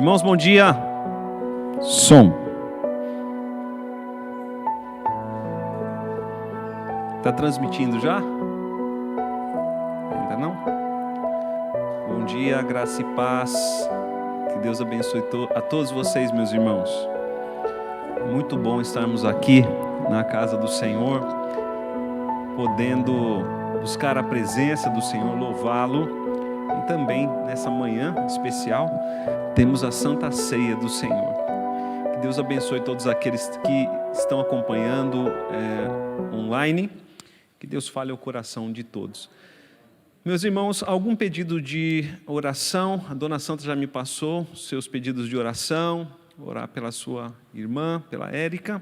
Irmãos, bom dia. Som. Está transmitindo já? Ainda não? Bom dia, graça e paz. Que Deus abençoe a todos vocês, meus irmãos. Muito bom estarmos aqui na casa do Senhor, podendo buscar a presença do Senhor, louvá-lo. E também, nessa manhã especial, temos a Santa Ceia do Senhor. Que Deus abençoe todos aqueles que estão acompanhando online. Que Deus fale ao coração de todos. Meus irmãos, algum pedido de oração? A Dona Santa já me passou os seus pedidos de oração. Orar pela sua irmã, pela Érica.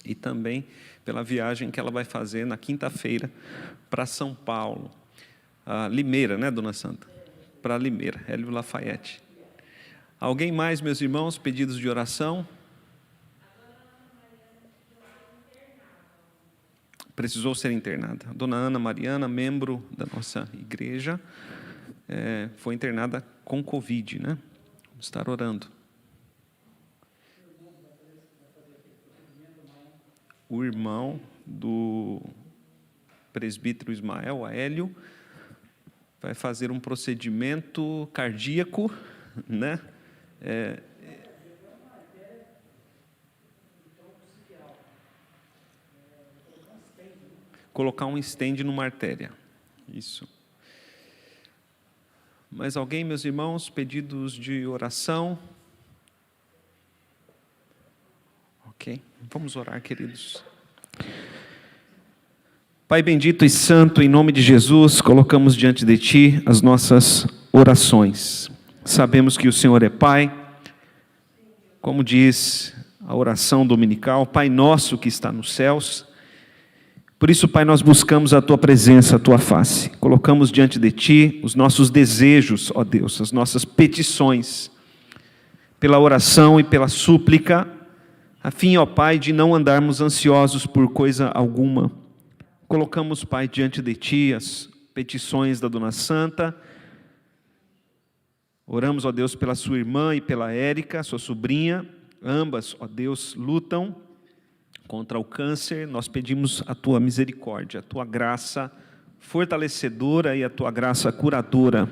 E também pela viagem que ela vai fazer na quinta-feira para São Paulo. Limeira, né, Dona Santa? Para Limeira, Hélio Lafayette. Alguém mais, meus irmãos, pedidos de oração? Precisou ser internada. A Dona Ana Mariana, membro da nossa igreja, foi internada com Covid, né? Vamos estar orando. O irmão do presbítero Ismael, Hélio, vai fazer um procedimento cardíaco, né? Colocar um stent numa artéria. Isso. Mais alguém, meus irmãos? Pedidos de oração? Ok. Vamos orar, queridos. Pai bendito e santo, em nome de Jesus, colocamos diante de Ti as nossas orações. Sabemos que o Senhor é Pai, como diz a oração dominical, Pai nosso que está nos céus. Por isso, Pai, nós buscamos a Tua presença, a Tua face. Colocamos diante de Ti os nossos desejos, ó Deus, as nossas petições, pela oração e pela súplica, a fim, ó Pai, de não andarmos ansiosos por coisa alguma. Colocamos, Pai, diante de Ti as petições da Dona Santa. Oramos, ó Deus, pela sua irmã e pela Érica, sua sobrinha. Ambas, ó Deus, lutam contra o câncer. Nós pedimos a Tua misericórdia, a Tua graça fortalecedora e a Tua graça curadora.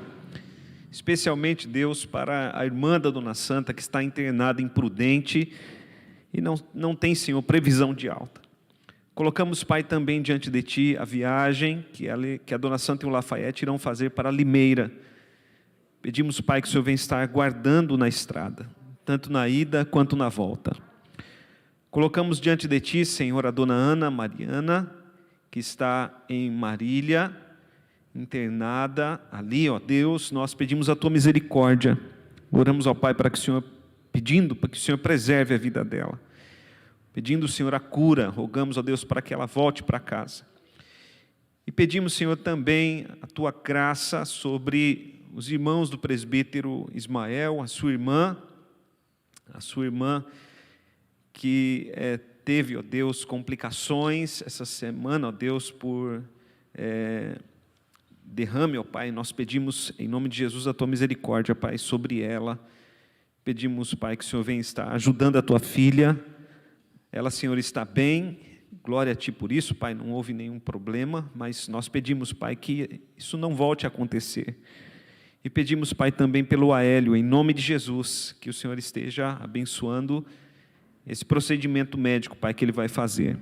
Especialmente, Deus, para a irmã da Dona Santa, que está internada imprudente e não tem, Senhor, previsão de alta. Colocamos, Pai, também diante de Ti a viagem que a Dona Santa e o Lafayette irão fazer para Limeira. Pedimos, Pai, que o Senhor venha estar guardando na estrada, tanto na ida quanto na volta. Colocamos diante de Ti, Senhor, a Dona Ana Mariana, que está em Marília, internada ali, ó Deus. Nós pedimos a Tua misericórdia. Oramos ao Pai pedindo para que o Senhor preserve a vida dela. Pedindo, Senhor, a cura, rogamos a Deus para que ela volte para casa. E pedimos, Senhor, também a Tua graça sobre os irmãos do presbítero Ismael, a sua irmã que teve, ó Deus, complicações essa semana, ó Deus, por derrame, ó Pai. Nós pedimos, em nome de Jesus, a Tua misericórdia, Pai, sobre ela. Pedimos, Pai, que o Senhor venha estar ajudando a Tua filha. Ela, Senhor, está bem, glória a Ti por isso, Pai, não houve nenhum problema, mas nós pedimos, Pai, que isso não volte a acontecer. E pedimos, Pai, também pelo Aélio, em nome de Jesus, que o Senhor esteja abençoando esse procedimento médico, Pai, que ele vai fazer.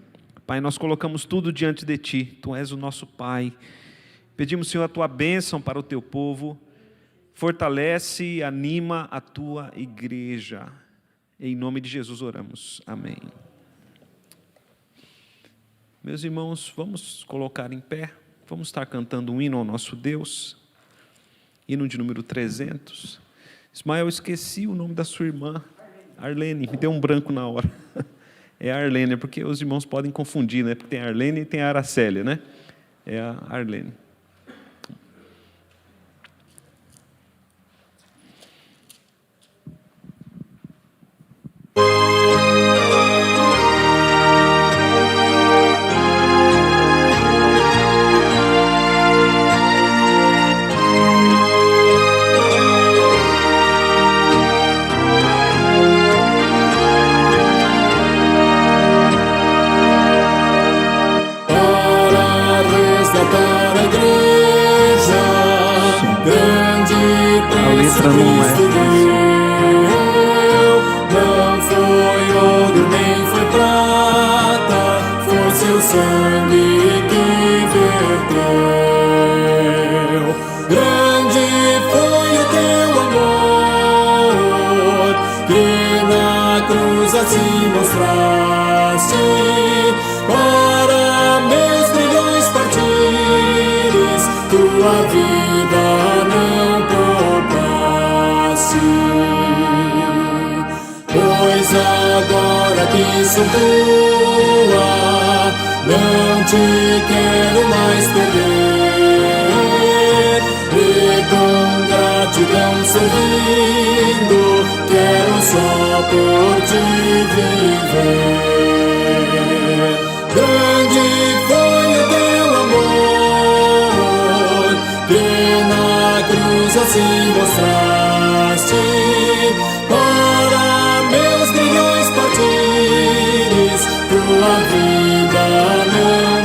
Pai, nós colocamos tudo diante de Ti, Tu és o nosso Pai. Pedimos, Senhor, a Tua bênção para o Teu povo, fortalece e anima a Tua igreja. Em nome de Jesus oramos. Amém. Meus irmãos, vamos colocar em pé, vamos estar cantando um hino ao nosso Deus, hino de número 300. Ismael, eu esqueci o nome da sua irmã, Arlene, me deu um branco na hora. É a Arlene, porque os irmãos podem confundir, né? Porque tem a Arlene e tem a Aracélia, né? É a Arlene. resgatar a igreja, grande preço Cristo deu. Não foi ouro nem foi prata, foi seu sangue que verteu. Grande foi o teu amor, que na cruz assim mostraste, para meus grilhões partires, tua vida não poupaste. Pois agora que sou tua, não te quero mais perder, e com gratidão servindo, quero só por ti viver. Grande foi o teu amor, que na cruz assim mostraste, para meus grilhões partires, tua vida não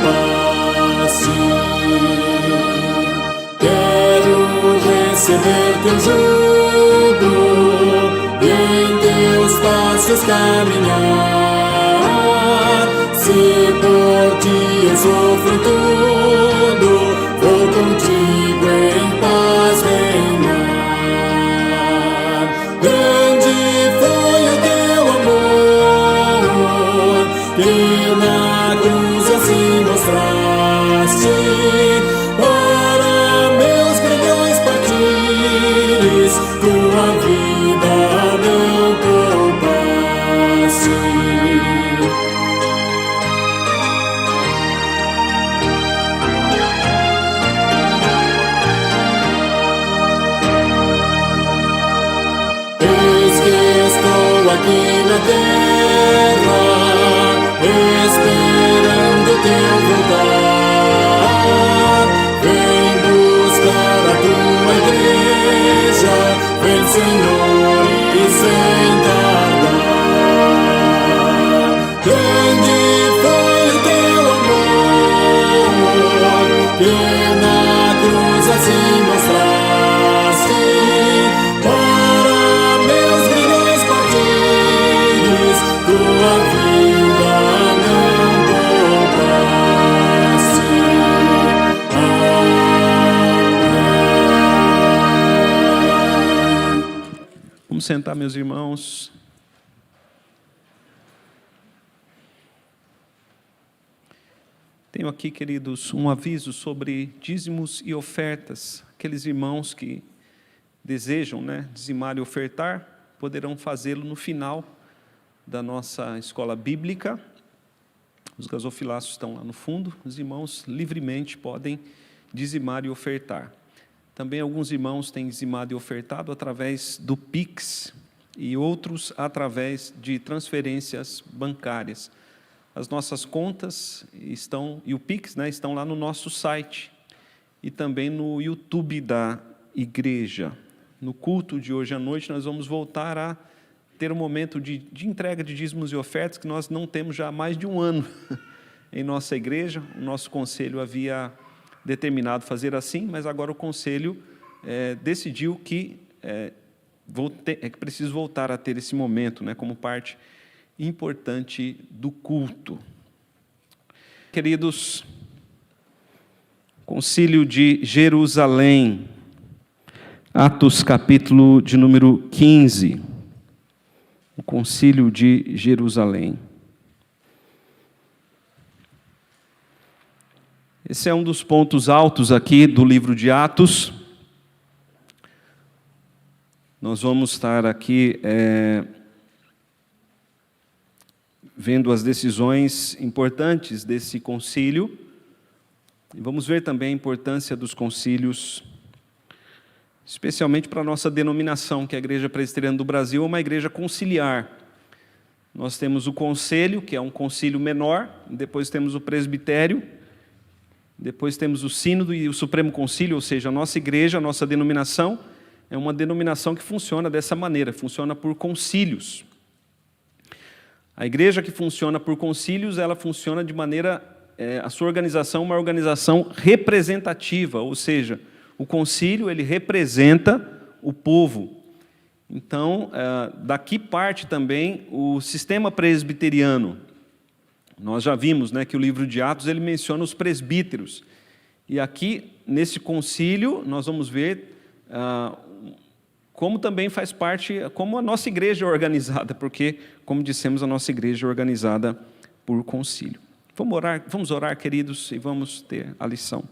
poupaste. Quero receber teu jugo e em teus passos caminhar. Se por ti eu sofro tudo, vou contigo em paz reinar. Grande foi o teu amor, que na cruz assim mostraste, para meus grilhões partires, tua vida não poupaste. Aqui na terra, esperando teu voltar. Vem buscar a tua igreja, vem Senhor e sem tardar. Grande foi o teu amor, que na cruz assim mostraste, para meus grilhões partires, tua vida não poupaste. Amém. Vamos sentar, meus irmãos. Tenho aqui, queridos, um aviso sobre dízimos e ofertas. Aqueles irmãos que desejam, dizimar e ofertar, poderão fazê-lo no final da nossa escola bíblica. Os gasofilácios estão lá no fundo. Os irmãos livremente podem dizimar e ofertar. Também alguns irmãos têm dizimado e ofertado através do Pix e outros através de transferências bancárias. As nossas contas estão, e o Pix, estão lá no nosso site e também no YouTube da igreja. No culto de hoje à noite, nós vamos voltar a ter um momento de entrega de dízimos e ofertas que nós não temos já há mais de um ano em nossa igreja. O nosso conselho havia determinado fazer assim, mas agora o conselho decidiu que é preciso voltar a ter esse momento, como parte importante do culto. Queridos, Concílio de Jerusalém, Atos capítulo de número 15, o Concílio de Jerusalém. Esse é um dos pontos altos aqui do livro de Atos. Nós vamos estar aqui vendo as decisões importantes desse concílio, e vamos ver também a importância dos concílios, especialmente para a nossa denominação, que é a Igreja Presbiteriana do Brasil, é uma igreja conciliar. Nós temos o conselho, que é um concílio menor, depois temos o presbitério, depois temos o sínodo e o supremo concílio, ou seja, a nossa igreja, a nossa denominação, é uma denominação que funciona dessa maneira, funciona por concílios. A igreja que funciona por concílios, ela funciona de maneira a sua organização uma organização representativa, ou seja, o concílio ele representa o povo. Então, daqui parte também o sistema presbiteriano. Nós já vimos, né, que o livro de Atos ele menciona os presbíteros. E aqui, nesse concílio, nós vamos ver como também faz parte, como a nossa igreja é organizada, porque, como dissemos, a nossa igreja é organizada por concílio. Vamos orar, queridos, e vamos ter a lição.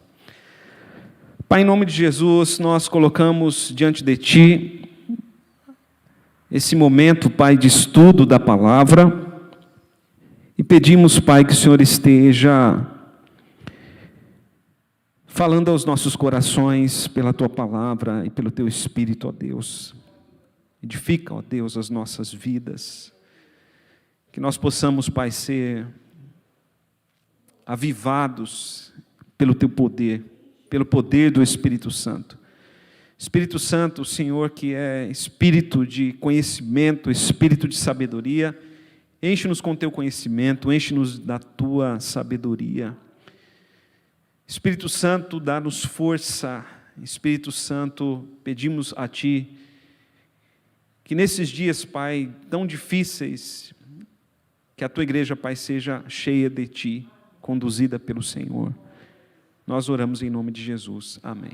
Pai, em nome de Jesus, nós colocamos diante de Ti esse momento, Pai, de estudo da palavra, e pedimos, Pai, que o Senhor esteja falando aos nossos corações pela Tua palavra e pelo Teu Espírito, ó Deus. Edifica, ó Deus, as nossas vidas, que nós possamos, Pai, ser avivados pelo Teu poder, pelo poder do Espírito Santo. Espírito Santo, o Senhor que é Espírito de conhecimento, Espírito de sabedoria, enche-nos com Teu conhecimento, enche-nos da Tua sabedoria. Espírito Santo, dá-nos força. Espírito Santo, pedimos a Ti, que nesses dias, Pai, tão difíceis, que a Tua igreja, Pai, seja cheia de Ti, conduzida pelo Senhor. Nós oramos em nome de Jesus. Amém.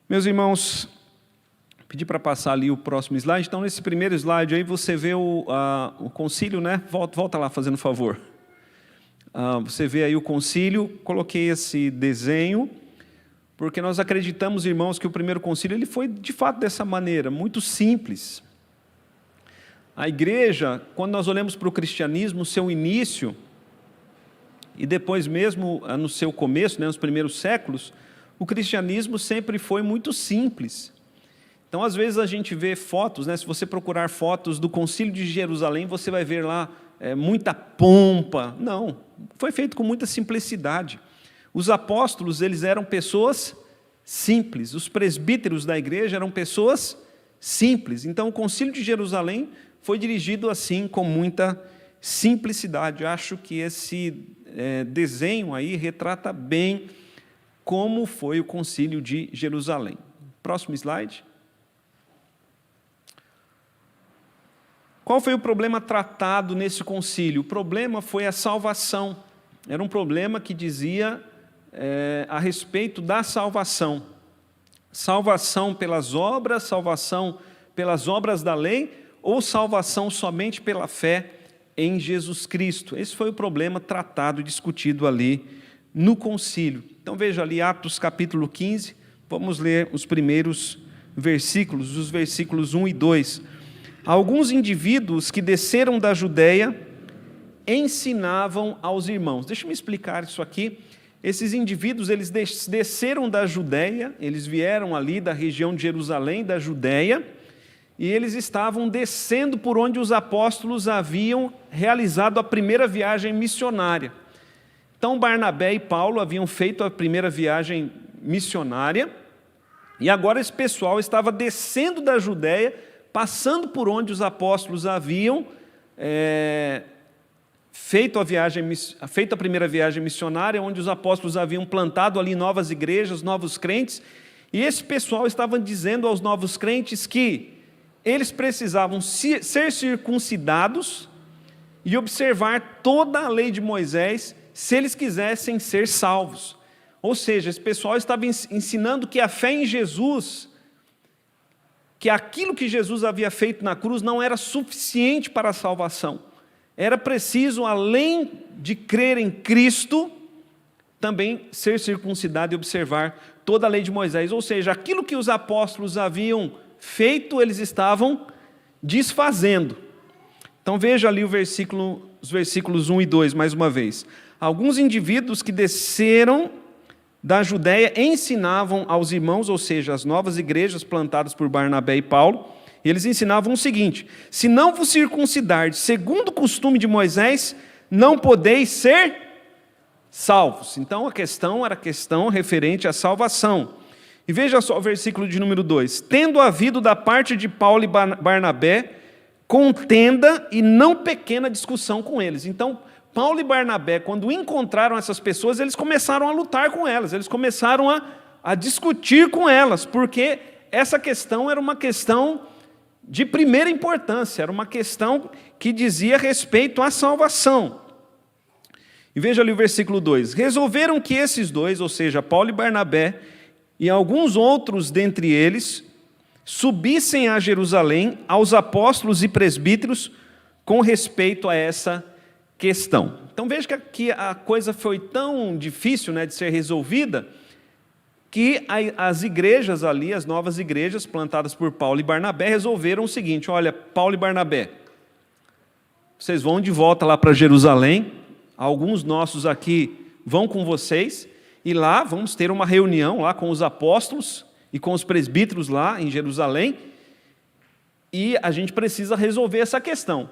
Meus irmãos, pedi para passar ali o próximo slide. Então, nesse primeiro slide aí, você vê o concílio, né? Volta lá, fazendo favor. Você vê aí o concílio. Coloquei esse desenho, porque nós acreditamos, irmãos, que o primeiro concílio ele foi, de fato, dessa maneira, muito simples. A igreja, quando nós olhamos para o cristianismo, o seu início, e depois mesmo no seu começo, né, nos primeiros séculos, o cristianismo sempre foi muito simples. Então, às vezes, a gente vê fotos, né, se você procurar fotos do Concílio de Jerusalém, você vai ver lá muita pompa. Não, foi feito com muita simplicidade. Os apóstolos, eles eram pessoas simples. Os presbíteros da igreja eram pessoas simples. Então, o Concílio de Jerusalém foi dirigido assim, com muita simplicidade. Eu acho que esse desenho aí retrata bem como foi o Concílio de Jerusalém. Próximo slide. Qual foi o problema tratado nesse concílio? O problema foi a salvação. Era um problema que dizia a respeito da salvação. Salvação pelas obras da lei, ou salvação somente pela fé em Jesus Cristo. Esse foi o problema tratado e discutido ali no concílio. Então veja ali Atos capítulo 15, vamos ler os primeiros versículos, os versículos 1 e 2. Alguns indivíduos que desceram da Judeia ensinavam aos irmãos. Deixa eu me explicar isso aqui. Esses indivíduos, eles desceram da Judeia, eles vieram ali da região de Jerusalém, da Judeia, e eles estavam descendo por onde os apóstolos haviam realizado a primeira viagem missionária. Então, Barnabé e Paulo haviam feito a primeira viagem missionária, e agora esse pessoal estava descendo da Judeia, passando por onde os apóstolos haviam feito a primeira viagem missionária, onde os apóstolos haviam plantado ali novas igrejas, novos crentes, e esse pessoal estava dizendo aos novos crentes que eles precisavam ser circuncidados e observar toda a lei de Moisés, se eles quisessem ser salvos. Ou seja, esse pessoal estava ensinando que a fé em Jesus, que aquilo que Jesus havia feito na cruz não era suficiente para a salvação. Era preciso, além de crer em Cristo, também ser circuncidado e observar toda a lei de Moisés. Ou seja, aquilo que os apóstolos haviam feito, eles estavam desfazendo. Então veja ali os versículos 1 e 2, mais uma vez. Alguns indivíduos que desceram da Judéia ensinavam aos irmãos, ou seja, as novas igrejas plantadas por Barnabé e Paulo, e eles ensinavam o seguinte: se não vos circuncidardes segundo o costume de Moisés, não podeis ser salvos. Então a questão era a questão referente à salvação. E veja só o versículo de número 2. Tendo havido da parte de Paulo e Barnabé contenda e não pequena discussão com eles. Então, Paulo e Barnabé, quando encontraram essas pessoas, eles começaram a lutar com elas, eles começaram a discutir com elas, porque essa questão era uma questão de primeira importância, era uma questão que dizia respeito à salvação. E veja ali o versículo 2. Resolveram que esses dois, ou seja, Paulo e Barnabé, e alguns outros dentre eles, subissem a Jerusalém aos apóstolos e presbíteros com respeito a essa questão. Então veja que a coisa foi tão difícil, né, de ser resolvida, que as igrejas ali, as novas igrejas plantadas por Paulo e Barnabé, resolveram o seguinte: olha, Paulo e Barnabé, vocês vão de volta lá para Jerusalém, alguns nossos aqui vão com vocês, e lá vamos ter uma reunião lá com os apóstolos e com os presbíteros lá em Jerusalém, e a gente precisa resolver essa questão.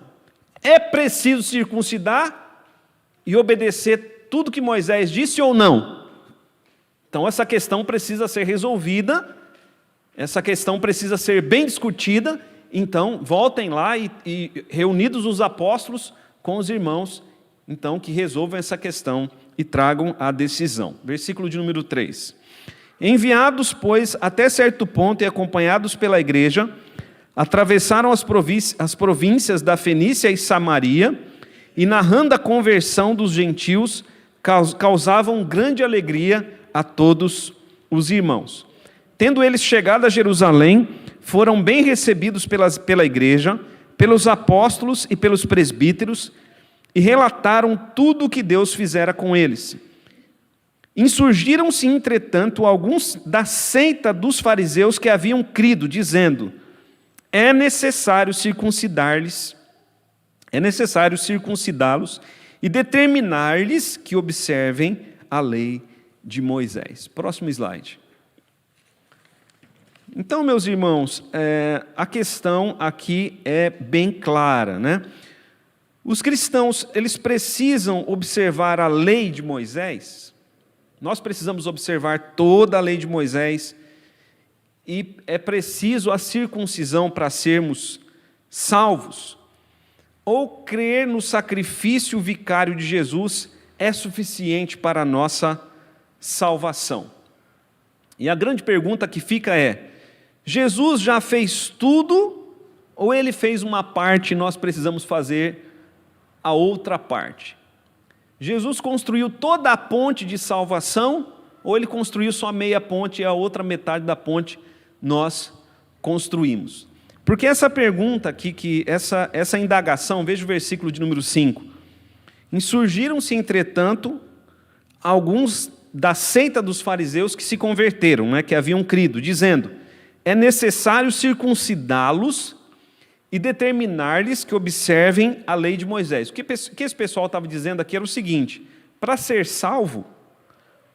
É preciso circuncidar e obedecer tudo que Moisés disse ou não? Então essa questão precisa ser resolvida, essa questão precisa ser bem discutida. Então voltem lá e reunidos os apóstolos com os irmãos, então que resolvam essa questão e tragam a decisão. Versículo de número 3. Enviados, pois, até certo ponto e acompanhados pela igreja, atravessaram as províncias da Fenícia e Samaria, e narrando a conversão dos gentios, causavam grande alegria a todos os irmãos. Tendo eles chegado a Jerusalém, foram bem recebidos pela igreja, pelos apóstolos e pelos presbíteros, e relataram tudo o que Deus fizera com eles. Insurgiram-se, entretanto, alguns da seita dos fariseus que haviam crido, dizendo: é necessário circuncidá-los e determinar-lhes que observem a lei de Moisés. Próximo slide. Então, meus irmãos, a questão aqui é bem clara, né? Os cristãos, eles precisam observar a lei de Moisés. Nós precisamos observar toda a lei de Moisés, e é preciso a circuncisão para sermos salvos, ou crer no sacrifício vicário de Jesus é suficiente para a nossa salvação? E a grande pergunta que fica é: Jesus já fez tudo, ou ele fez uma parte e nós precisamos fazer a outra parte? Jesus construiu toda a ponte de salvação, ou ele construiu só meia ponte e a outra metade da ponte nós construímos? Porque essa pergunta aqui, essa indagação, veja o versículo de número 5. Insurgiram-se, entretanto, alguns da seita dos fariseus que se converteram, né, que haviam crido, dizendo: é necessário circuncidá-los e determinar-lhes que observem a lei de Moisés. O que esse pessoal estava dizendo aqui era o seguinte: para ser salvo,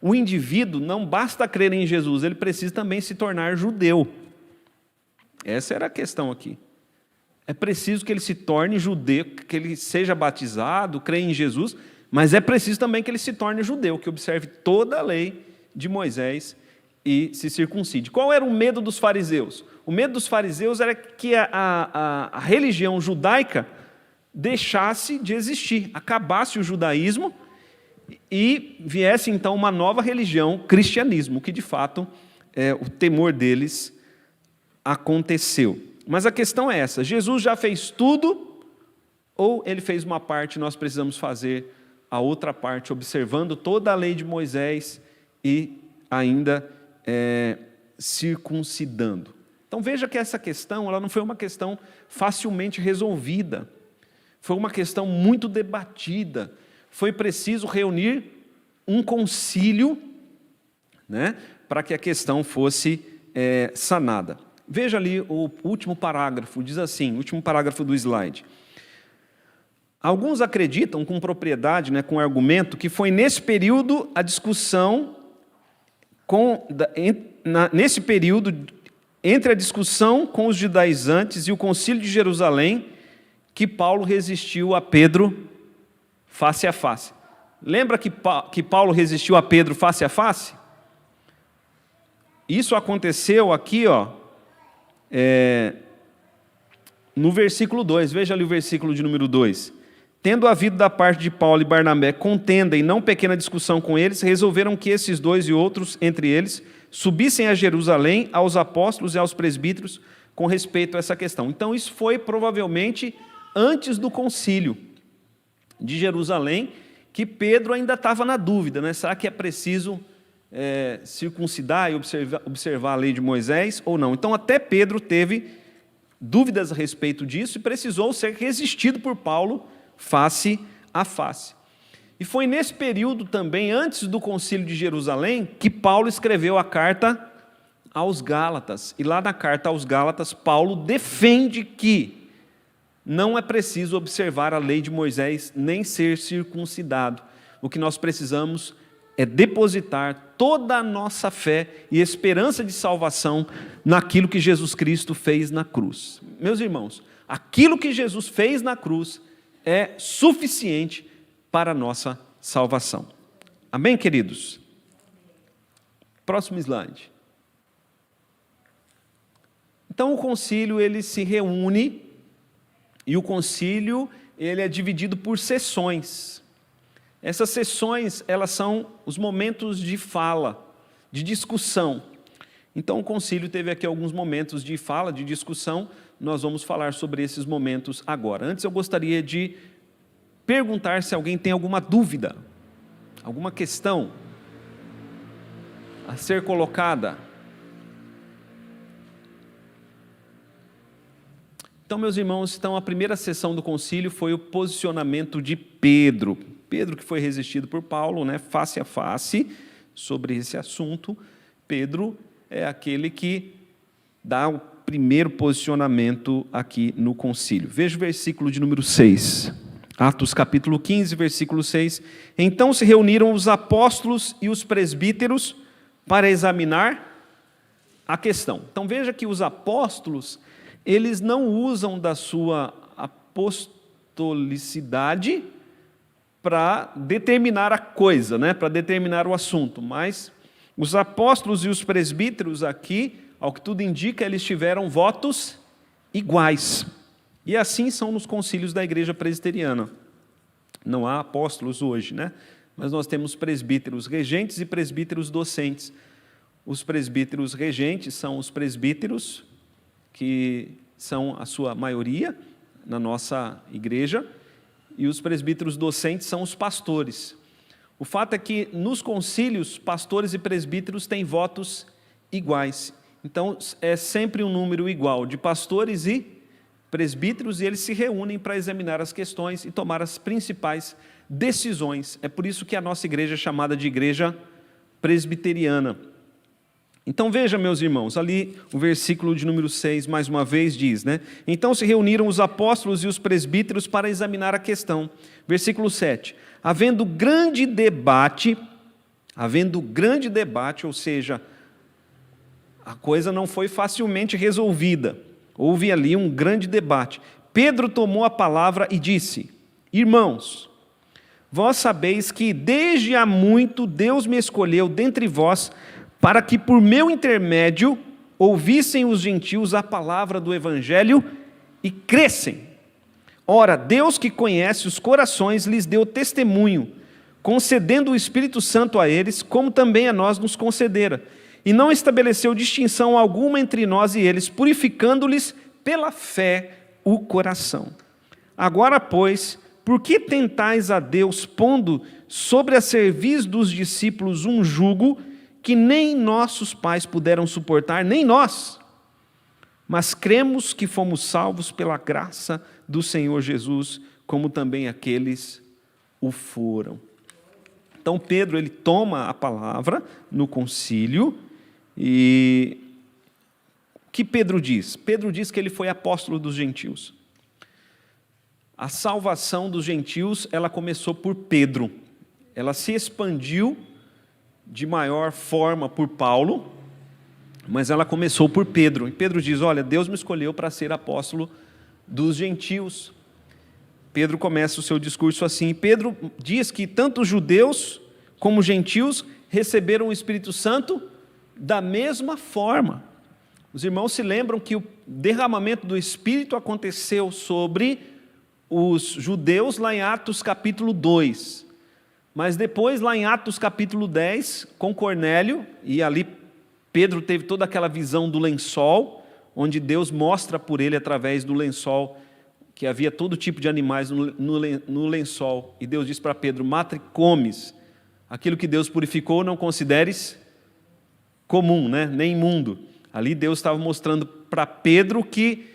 o indivíduo não basta crer em Jesus, ele precisa também se tornar judeu. Essa era a questão aqui. É preciso que ele se torne judeu, que ele seja batizado, creia em Jesus, mas é preciso também que ele se torne judeu, que observe toda a lei de Moisés e se circuncide. Qual era o medo dos fariseus? O medo dos fariseus era que a religião judaica deixasse de existir, acabasse o judaísmo e viesse então uma nova religião, cristianismo, que de fato o temor deles aconteceu. Mas a questão é essa: Jesus já fez tudo, ou ele fez uma parte e nós precisamos fazer a outra parte, observando toda a lei de Moisés e ainda circuncidando? Então veja que essa questão, ela não foi uma questão facilmente resolvida, foi uma questão muito debatida. Foi preciso reunir um concílio, né, para que a questão fosse sanada. Veja ali o último parágrafo, diz assim, o último parágrafo do slide. Alguns acreditam com propriedade, né, com argumento, que foi nesse período a discussão, nesse período, entre a discussão com os judaizantes e o concílio de Jerusalém, que Paulo resistiu a Pedro face a face. Lembra que Paulo resistiu a Pedro face a face? Isso aconteceu aqui, no versículo 2, veja ali o versículo de número 2. tendo havido da parte de Paulo e Barnabé contenda e não pequena discussão com eles, resolveram que esses dois e outros, entre eles, subissem a Jerusalém aos apóstolos e aos presbíteros com respeito a essa questão. Então, isso foi provavelmente antes do concílio de Jerusalém, que Pedro ainda estava na dúvida, né? Será que é preciso circuncidar e observar a lei de Moisés ou não? Então, até Pedro teve dúvidas a respeito disso e precisou ser resistido por Paulo face a face. E foi nesse período também, antes do concílio de Jerusalém, que Paulo escreveu a carta aos Gálatas. E lá na carta aos Gálatas, Paulo defende que não é preciso observar a lei de Moisés, nem ser circuncidado. O que nós precisamos é depositar toda a nossa fé e esperança de salvação naquilo que Jesus Cristo fez na cruz. Meus irmãos, aquilo que Jesus fez na cruz é suficiente para a nossa salvação. Amém, queridos? Próximo slide. Então, o concílio ele se reúne e o concílio ele é dividido por sessões. Essas sessões, elas são os momentos de fala, de discussão. Então, o concílio teve aqui alguns momentos de fala, de discussão. Nós vamos falar sobre esses momentos agora. Antes, eu gostaria de perguntar se alguém tem alguma dúvida, alguma questão a ser colocada. Então, meus irmãos, a primeira sessão do concílio foi o posicionamento de Pedro. Pedro, que foi resistido por Paulo, né, face a face, sobre esse assunto. Pedro é aquele que dá o primeiro posicionamento aqui no concílio. Veja o versículo de número 6. Atos capítulo 15, versículo 6. Então se reuniram os apóstolos e os presbíteros para examinar a questão. Então veja que os apóstolos, eles não usam da sua apostolicidade para determinar a coisa, né? Para determinar o assunto, mas os apóstolos e os presbíteros aqui, ao que tudo indica, eles tiveram votos iguais. E assim são nos concílios da igreja presbiteriana. Não há apóstolos hoje, né? Mas nós temos presbíteros regentes e presbíteros docentes. Os presbíteros regentes são os presbíteros que são a sua maioria na nossa igreja, e os presbíteros docentes são os pastores. O fato é que nos concílios, pastores e presbíteros têm votos iguais. Então, é sempre um número igual de pastores e presbíteros, e eles se reúnem para examinar as questões e tomar as principais decisões. É por isso que a nossa igreja é chamada de igreja presbiteriana. Então veja, meus irmãos, ali o versículo de número 6, mais uma vez, diz, né? Então se reuniram os apóstolos e os presbíteros para examinar a questão. Versículo 7. Havendo grande debate, ou seja, a coisa não foi facilmente resolvida. Houve ali um grande debate. Pedro tomou a palavra e disse: Irmãos, vós sabeis que desde há muito Deus me escolheu dentre vós para que por meu intermédio ouvissem os gentios a palavra do evangelho e crescem. Ora, Deus que conhece os corações lhes deu testemunho, concedendo o Espírito Santo a eles, como também a nós nos concedera, e não estabeleceu distinção alguma entre nós e eles, purificando-lhes pela fé o coração. Agora, pois, por que tentais a Deus, pondo sobre a cerviz dos discípulos um jugo que nem nossos pais puderam suportar, nem nós, mas cremos que fomos salvos pela graça do Senhor Jesus, como também aqueles o foram. Então Pedro, ele toma a palavra no concílio, e o que Pedro diz? Pedro diz que ele foi apóstolo dos gentios. A salvação dos gentios, ela começou por Pedro, ela se expandiu de maior forma por Paulo, mas ela começou por Pedro. E Pedro diz: olha, Deus me escolheu para ser apóstolo dos gentios. Pedro começa o seu discurso assim. Pedro diz que tanto os judeus como os gentios receberam o Espírito Santo da mesma forma. Os irmãos se lembram que o derramamento do Espírito aconteceu sobre os judeus lá em Atos capítulo 2. Mas depois, lá em Atos capítulo 10, com Cornélio, e ali Pedro teve toda aquela visão do lençol, onde Deus mostra por ele através do lençol, que havia todo tipo de animais no lençol. E Deus diz para Pedro: mata e comes. Aquilo que Deus purificou não consideres comum, né? Nem imundo. Ali Deus estava mostrando para Pedro que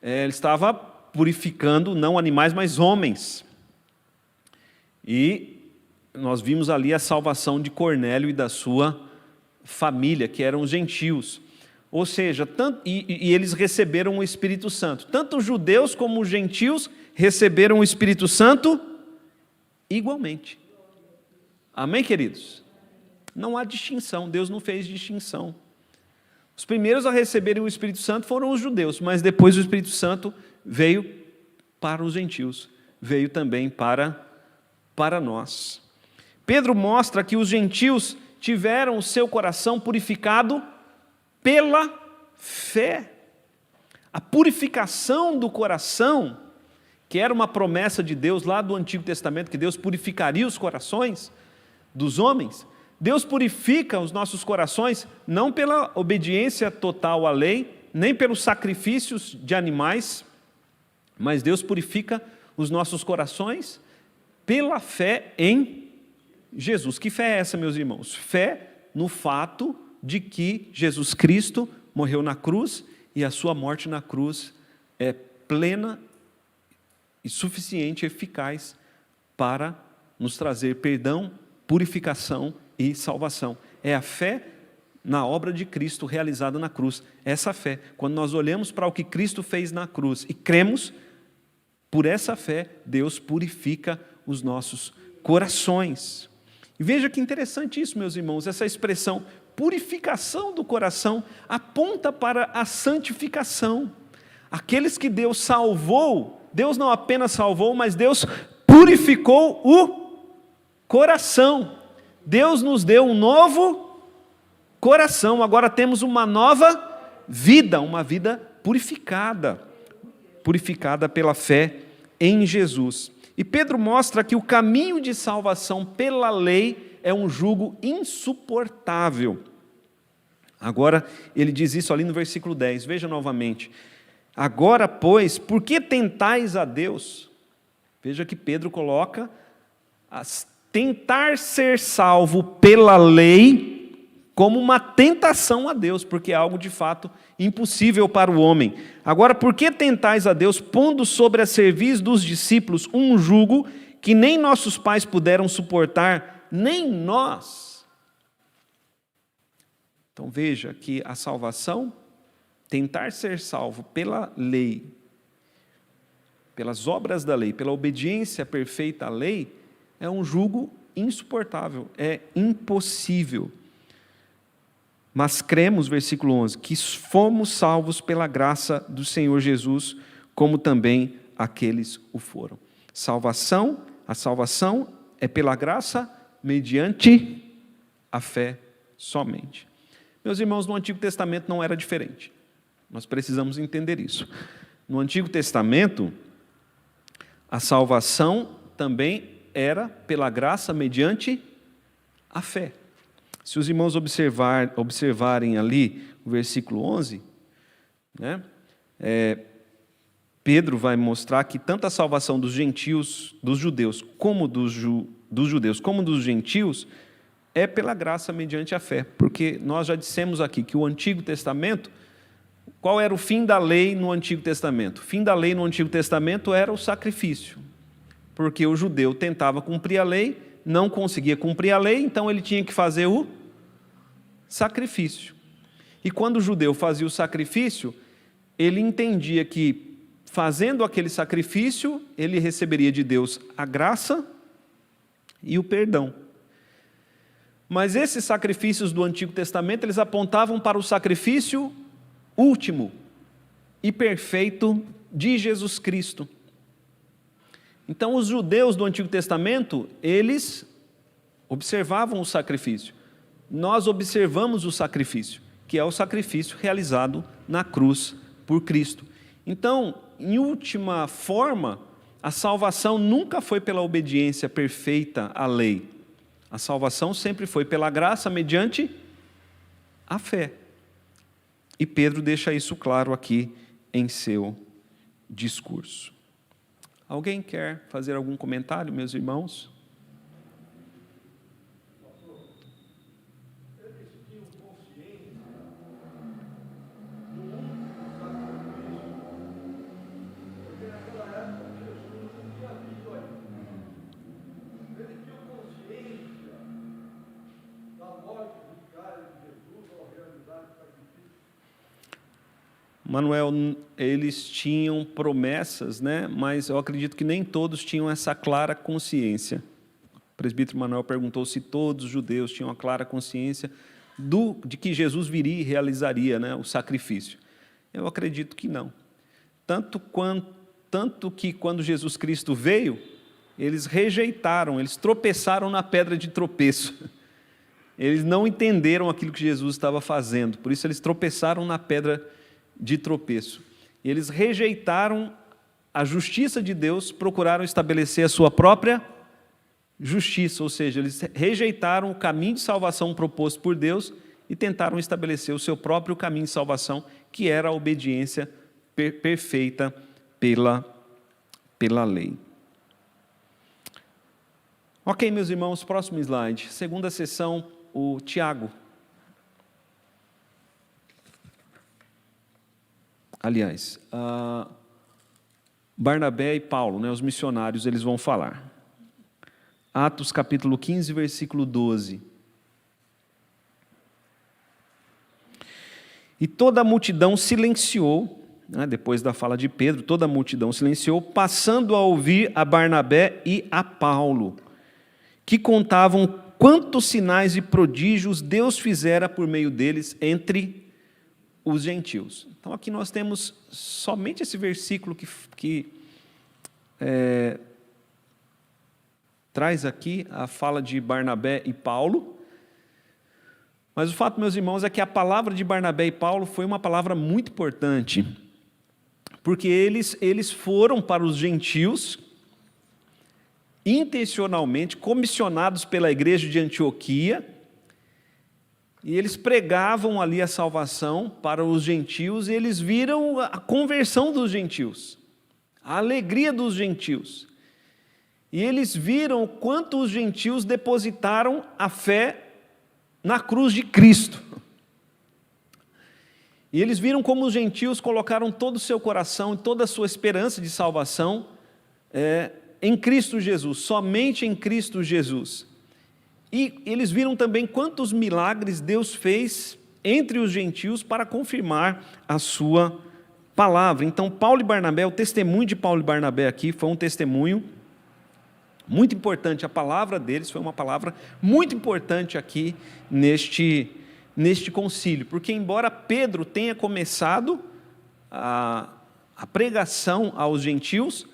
ele estava purificando não animais, mas homens. E nós vimos ali a salvação de Cornélio e da sua família, que eram os gentios. Ou seja, e eles receberam o Espírito Santo. Tanto os judeus como os gentios receberam o Espírito Santo igualmente. Amém, queridos? Não há distinção, Deus não fez distinção. Os primeiros a receberem o Espírito Santo foram os judeus, mas depois o Espírito Santo veio para os gentios, veio também para nós. Pedro mostra que os gentios tiveram o seu coração purificado pela fé. A purificação do coração, que era uma promessa de Deus lá do Antigo Testamento, que Deus purificaria os corações dos homens. Deus purifica os nossos corações não pela obediência total à lei, nem pelos sacrifícios de animais, mas Deus purifica os nossos corações pela fé em Jesus. Que fé é essa, meus irmãos? Fé no fato de que Jesus Cristo morreu na cruz e a sua morte na cruz é plena e suficiente, eficaz para nos trazer perdão, purificação e salvação. É a fé na obra de Cristo realizada na cruz. Essa fé, quando nós olhamos para o que Cristo fez na cruz e cremos, por essa fé, Deus purifica os nossos corações. E veja que interessante isso, meus irmãos, essa expressão purificação do coração aponta para a santificação. Aqueles que Deus salvou, Deus não apenas salvou, mas Deus purificou o coração. Deus nos deu um novo coração, agora temos uma nova vida, uma vida purificada pela fé em Jesus. E Pedro mostra que o caminho de salvação pela lei é um jugo insuportável. Agora, ele diz isso ali no versículo 10, veja novamente. Agora, pois, por que tentais a Deus? Veja que Pedro coloca tentar ser salvo pela lei como uma tentação a Deus, porque é algo de fato impossível para o homem. Agora, por que tentais a Deus, pondo sobre a cerviz dos discípulos um jugo que nem nossos pais puderam suportar, nem nós? Então veja que a salvação, tentar ser salvo pela lei, pelas obras da lei, pela obediência perfeita à lei, é um jugo insuportável, é impossível. Mas cremos, versículo 11, que fomos salvos pela graça do Senhor Jesus, como também aqueles o foram. A salvação é pela graça, mediante a fé somente. Meus irmãos, no Antigo Testamento não era diferente. Nós precisamos entender isso. No Antigo Testamento, a salvação também era pela graça mediante a fé. Se os irmãos observarem ali o versículo 11, né, Pedro vai mostrar que tanto a salvação dos gentios, dos judeus, como dos judeus, como dos gentios, é pela graça mediante a fé. Porque nós já dissemos aqui que o Antigo Testamento, qual era o fim da lei no Antigo Testamento? O fim da lei no Antigo Testamento era o sacrifício. Porque o judeu tentava cumprir a lei, não conseguia cumprir a lei, então ele tinha que fazer o sacrifício. E quando o judeu fazia o sacrifício, ele entendia que, fazendo aquele sacrifício, ele receberia de Deus a graça e o perdão. Mas esses sacrifícios do Antigo Testamento, eles apontavam para o sacrifício último e perfeito de Jesus Cristo. Então, os judeus do Antigo Testamento, eles observavam o sacrifício. Nós observamos o sacrifício, que é o sacrifício realizado na cruz por Cristo. Então, em última forma, a salvação nunca foi pela obediência perfeita à lei. A salvação sempre foi pela graça mediante a fé. E Pedro deixa isso claro aqui em seu discurso. Alguém quer fazer algum comentário, meus irmãos? Manuel, eles tinham promessas, né? Mas eu acredito que nem todos tinham essa clara consciência. O presbítero Manuel perguntou se todos os judeus tinham a clara consciência de que Jesus viria e realizaria, né, o sacrifício. Eu acredito que não. Tanto que quando Jesus Cristo veio, eles rejeitaram, eles tropeçaram na pedra de tropeço. Eles não entenderam aquilo que Jesus estava fazendo, por isso eles tropeçaram na pedra de tropeço. Eles rejeitaram a justiça de Deus, procuraram estabelecer a sua própria justiça, ou seja, eles rejeitaram o caminho de salvação proposto por Deus e tentaram estabelecer o seu próprio caminho de salvação, que era a obediência perfeita pela lei. Ok, meus irmãos, próximo slide. Segunda sessão, o Tiago. Aliás, Barnabé e Paulo, né, os missionários, eles vão falar. Atos capítulo 15, versículo 12. E toda a multidão silenciou, né, depois da fala de Pedro, toda a multidão silenciou, passando a ouvir a Barnabé e a Paulo, que contavam quantos sinais e prodígios Deus fizera por meio deles entre os gentios. Então aqui nós temos somente esse versículo que traz aqui a fala de Barnabé e Paulo, mas o fato, meus irmãos, é que a palavra de Barnabé e Paulo foi uma palavra muito importante, porque eles foram para os gentios, intencionalmente, comissionados pela igreja de Antioquia, e eles pregavam ali a salvação para os gentios, e eles viram a conversão dos gentios, a alegria dos gentios. E eles viram o quanto os gentios depositaram a fé na cruz de Cristo. E eles viram como os gentios colocaram todo o seu coração e toda a sua esperança de salvação em Cristo Jesus, somente em Cristo Jesus. E eles viram também quantos milagres Deus fez entre os gentios para confirmar a sua palavra. Então, Paulo e Barnabé, o testemunho de Paulo e Barnabé aqui foi um testemunho muito importante. A palavra deles foi uma palavra muito importante aqui neste concílio, porque embora Pedro tenha começado a pregação aos gentios,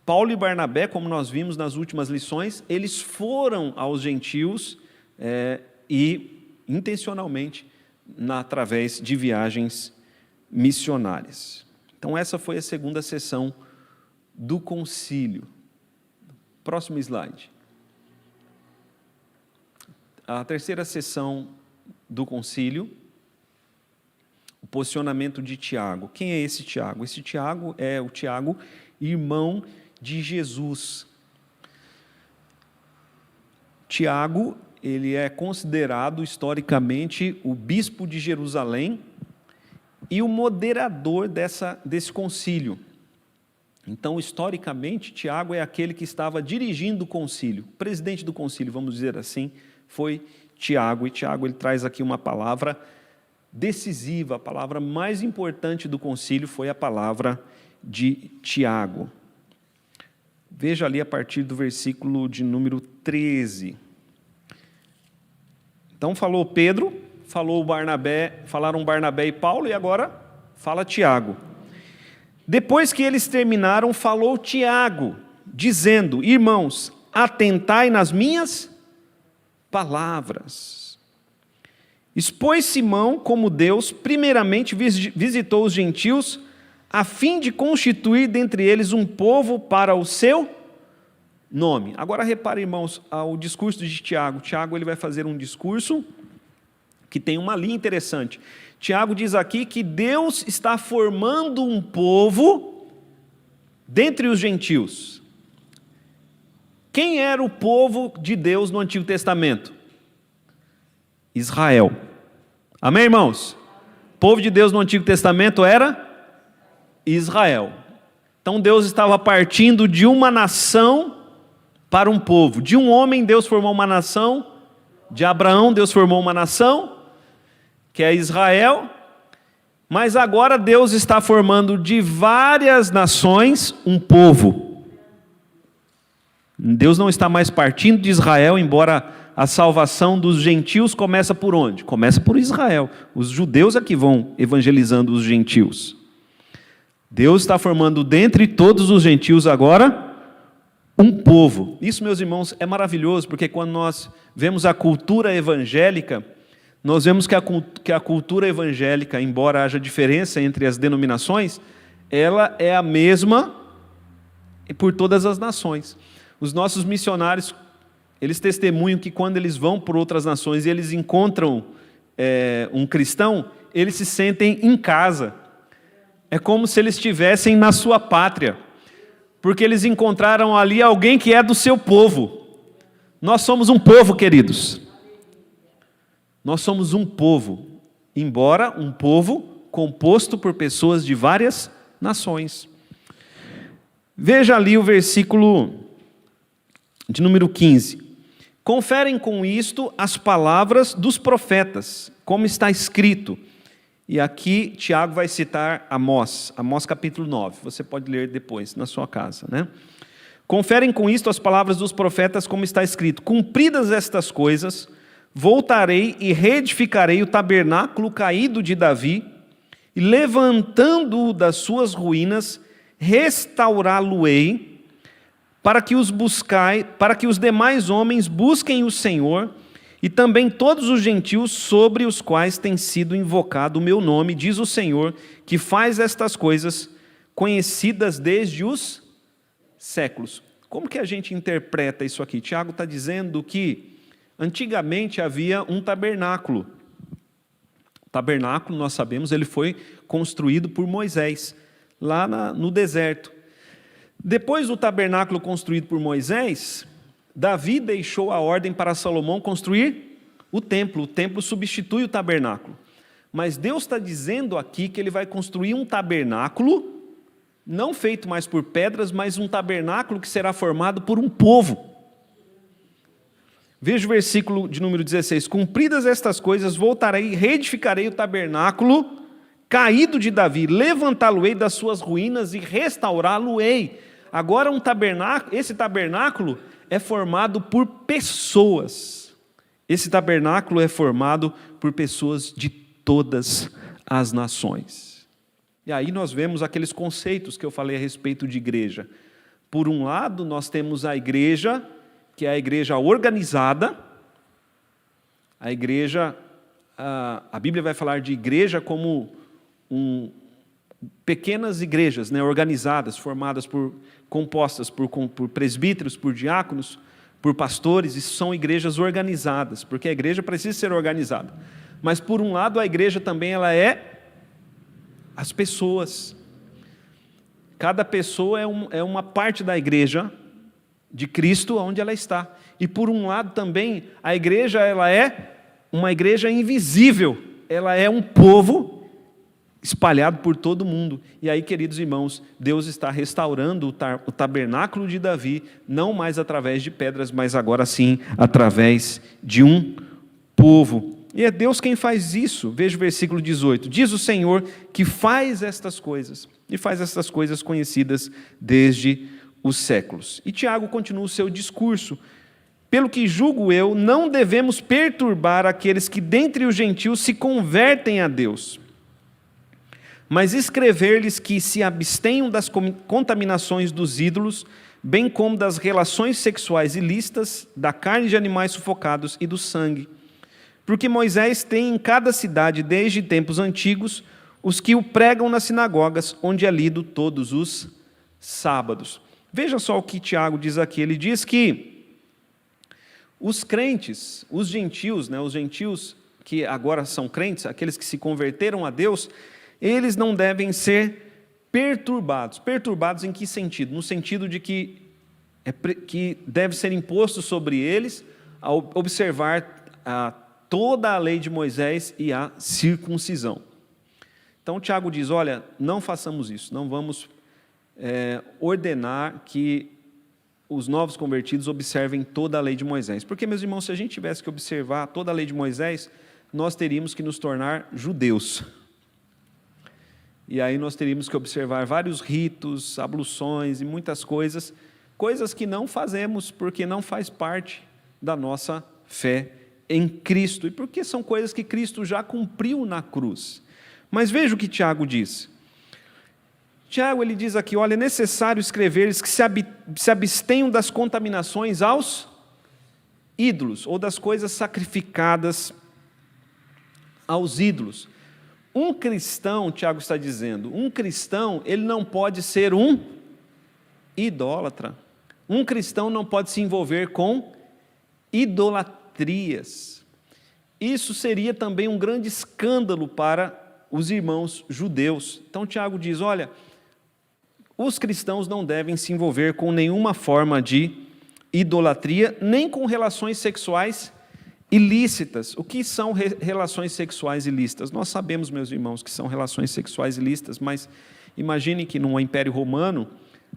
Paulo e Barnabé, como nós vimos nas últimas lições, eles foram aos gentios e intencionalmente através de viagens missionárias. Então essa foi a segunda sessão do concílio. Próximo slide. A terceira sessão do concílio, o posicionamento de Tiago. Quem é esse Tiago? Esse Tiago é o Tiago, irmão de Jesus. Tiago, ele é considerado historicamente o bispo de Jerusalém e o moderador desse concílio. Então, historicamente, Tiago é aquele que estava dirigindo o concílio. O presidente do concílio, vamos dizer assim, foi Tiago. E Tiago, ele traz aqui uma palavra decisiva, a palavra mais importante do concílio foi a palavra de Tiago. Veja ali a partir do versículo de número 13. Então falou Pedro, falou Barnabé, falaram Barnabé e Paulo, e agora fala Tiago. Depois que eles terminaram, falou Tiago, dizendo: irmãos, atentai nas minhas palavras. Expôs Simão como Deus primeiramente visitou os gentios a fim de constituir dentre eles um povo para o seu nome. Agora repare, irmãos, ao discurso de Tiago. Tiago ele vai fazer um discurso que tem uma linha interessante. Tiago diz aqui que Deus está formando um povo dentre os gentios. Quem era o povo de Deus no Antigo Testamento? Israel. Amém, irmãos? O povo de Deus no Antigo Testamento era Israel. Então Deus estava partindo de uma nação para um povo. De um homem Deus formou uma nação, de Abraão Deus formou uma nação, que é Israel, mas agora Deus está formando de várias nações um povo. Deus não está mais partindo de Israel, embora a salvação dos gentios começa por onde? Começa por Israel. Os judeus é que vão evangelizando os gentios. Deus está formando dentre todos os gentios agora um povo. Isso, meus irmãos, é maravilhoso, porque quando nós vemos a cultura evangélica, nós vemos que a cultura evangélica, embora haja diferença entre as denominações, ela é a mesma por todas as nações. Os nossos missionários, eles testemunham que quando eles vão por outras nações e eles encontram um cristão, eles se sentem em casa. É como se eles estivessem na sua pátria, porque eles encontraram ali alguém que é do seu povo. Nós somos um povo, queridos. Nós somos um povo, embora um povo composto por pessoas de várias nações. Veja ali o versículo de número 15. Conferem com isto as palavras dos profetas, como está escrito. E aqui Tiago vai citar Amós capítulo 9. Você pode ler depois na sua casa, né? Conferem com isto as palavras dos profetas, como está escrito. Cumpridas estas coisas, voltarei e reedificarei o tabernáculo caído de Davi, e levantando-o das suas ruínas, restaurá-lo-ei, para que os demais homens busquem o Senhor, e também todos os gentios sobre os quais tem sido invocado o meu nome, diz o Senhor, que faz estas coisas conhecidas desde os séculos. Como que a gente interpreta isso aqui? Tiago está dizendo que antigamente havia um tabernáculo. O tabernáculo, nós sabemos, ele foi construído por Moisés, lá no deserto. Depois do tabernáculo construído por Moisés, Davi deixou a ordem para Salomão construir o templo. O templo substitui o tabernáculo. Mas Deus está dizendo aqui que ele vai construir um tabernáculo, não feito mais por pedras, mas um tabernáculo que será formado por um povo. Veja o versículo de número 16. Cumpridas estas coisas, voltarei e reedificarei o tabernáculo caído de Davi, levantá-lo-ei das suas ruínas e restaurá-lo-ei. Agora esse tabernáculo é formado por pessoas. Esse tabernáculo é formado por pessoas de todas as nações. E aí nós vemos aqueles conceitos que eu falei a respeito de igreja. Por um lado, nós temos a igreja, que é a igreja organizada. A igreja, a Bíblia vai falar de igreja como pequenas igrejas, né, organizadas, compostas por presbíteros, por diáconos, por pastores. Isso são igrejas organizadas, porque a igreja precisa ser organizada. Mas por um lado, a igreja também ela é as pessoas. Cada pessoa é uma parte da igreja de Cristo onde ela está. E por um lado também, a igreja ela é uma igreja invisível. Ela é um povo espalhado por todo o mundo. E aí, queridos irmãos, Deus está restaurando o tabernáculo de Davi, não mais através de pedras, mas agora sim através de um povo. E é Deus quem faz isso. Veja o versículo 18. Diz o Senhor que faz estas coisas, e faz estas coisas conhecidas desde os séculos. E Tiago continua o seu discurso. Pelo que julgo eu, não devemos perturbar aqueles que dentre os gentios se convertem a Deus, mas escrever-lhes que se abstenham das contaminações dos ídolos, bem como das relações sexuais ilícitas, da carne de animais sufocados e do sangue. Porque Moisés tem em cada cidade, desde tempos antigos, os que o pregam nas sinagogas, onde é lido todos os sábados. Veja só o que Tiago diz aqui. Ele diz que os crentes, os gentios, os gentios que agora são crentes, aqueles que se converteram a Deus, eles não devem ser perturbados. Perturbados em que sentido? No sentido de que deve ser imposto sobre eles a observar toda a lei de Moisés e a circuncisão. Então, Tiago diz, olha, não façamos isso, não vamos ordenar que os novos convertidos observem toda a lei de Moisés. Porque, meus irmãos, se a gente tivesse que observar toda a lei de Moisés, nós teríamos que nos tornar judeus. E aí nós teríamos que observar vários ritos, abluções e muitas coisas que não fazemos porque não faz parte da nossa fé em Cristo. E porque são coisas que Cristo já cumpriu na cruz. Mas veja o que Tiago diz. Tiago, ele diz aqui, olha, é necessário escrever que se abstenham das contaminações aos ídolos, ou das coisas sacrificadas aos ídolos. Um cristão, Tiago está dizendo, um cristão, ele não pode ser um idólatra. Um cristão não pode se envolver com idolatrias. Isso seria também um grande escândalo para os irmãos judeus. Então Tiago diz, olha, os cristãos não devem se envolver com nenhuma forma de idolatria, nem com relações sexuais ilícitas. O que são relações sexuais ilícitas? Nós sabemos, meus irmãos, que são relações sexuais ilícitas, mas imagine que no Império Romano,